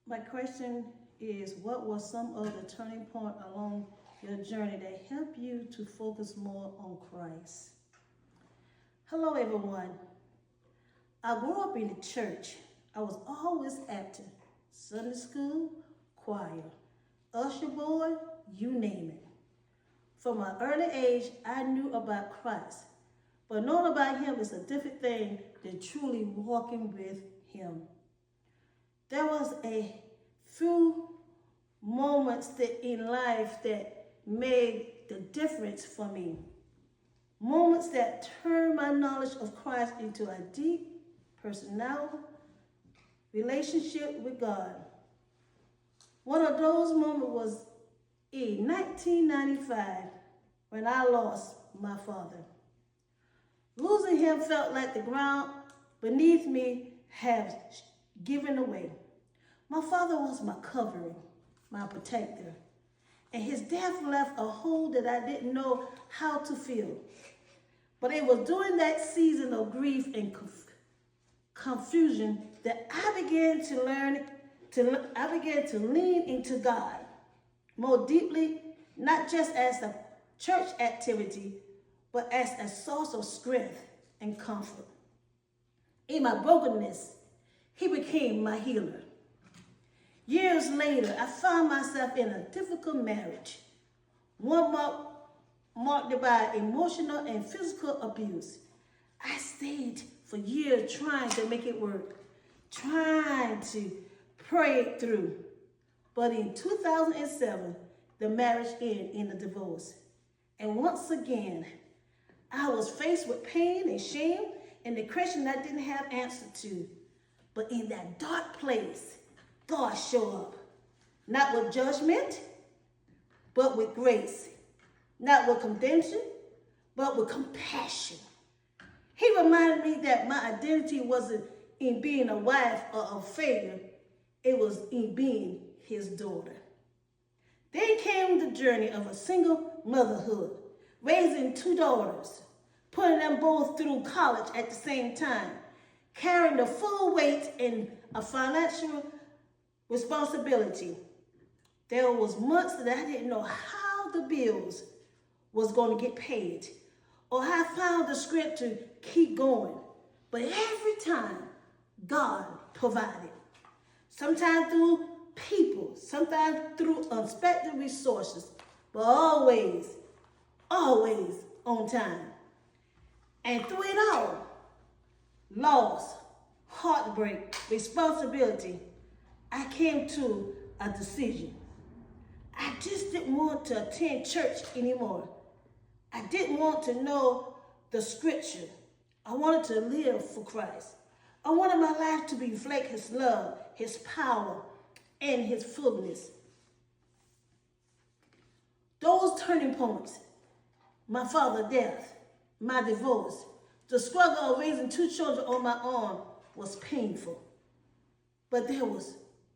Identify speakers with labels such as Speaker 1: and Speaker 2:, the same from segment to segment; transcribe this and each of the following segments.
Speaker 1: My question is, what was some of the turning point along your journey that helped you to focus more on Christ? Hello, everyone. I grew up in the church. I was always active. Sunday school, choir, usher boy, you name it. From an early age, I knew about Christ. But knowing about him is a different thing than truly walking with him. There was a few moments in life that made the difference for me. Moments that turned my knowledge of Christ into a deep personal relationship with God. One of those moments was in 1995 when I lost my father. Losing him felt like the ground beneath me had given away. My father was my covering, my protector, and his death left a hole that I didn't know how to fill. But it was during that season of grief and confusion that I began to lean into God more deeply, not just as a church activity, but as a source of strength and comfort. In my brokenness, he became my healer. Years later, I found myself in a difficult marriage, one marked by emotional and physical abuse. I stayed for years trying to make it work, trying to pray it through. But in 2007, the marriage ended in a divorce. And once again, I was faced with pain and shame and the question I didn't have answer to. But in that dark place, God showed up. Not with judgment, but with grace. Not with condemnation, but with compassion. He reminded me that my identity wasn't in being a wife or a failure. It was in being his daughter. Then came the journey of a single motherhood, raising two daughters, putting them both through college at the same time, carrying the full weight and a financial responsibility. There was months that I didn't know how the bills was going to get paid or how I found the script to keep going. But every time, God provided. Sometimes through people, sometimes through unexpected resources, but always on time. And through it all, loss, heartbreak, responsibility, I came to a decision. I just didn't want to attend church anymore. I didn't want to know the scripture. I wanted to live for Christ. I wanted my life to reflect his love, his power, and his fullness. Those turning points, my father's death, my divorce, the struggle of raising two children on my own was painful. But there was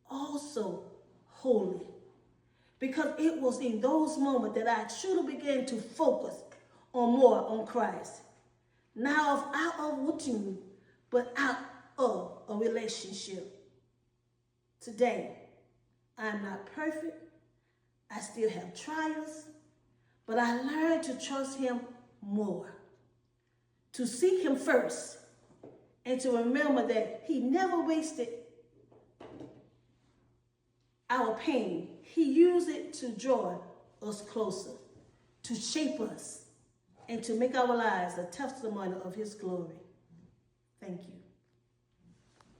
Speaker 1: also holy. Because it was in those moments that I truly began to focus more on Christ. Now out of routine, but out of a relationship. Today, I'm not perfect. I still have trials, but I learned to trust him more, to seek him first, and to remember that he never wasted our pain. He used it to draw us closer, to shape us, and to make our lives a testimony of his glory. Thank you.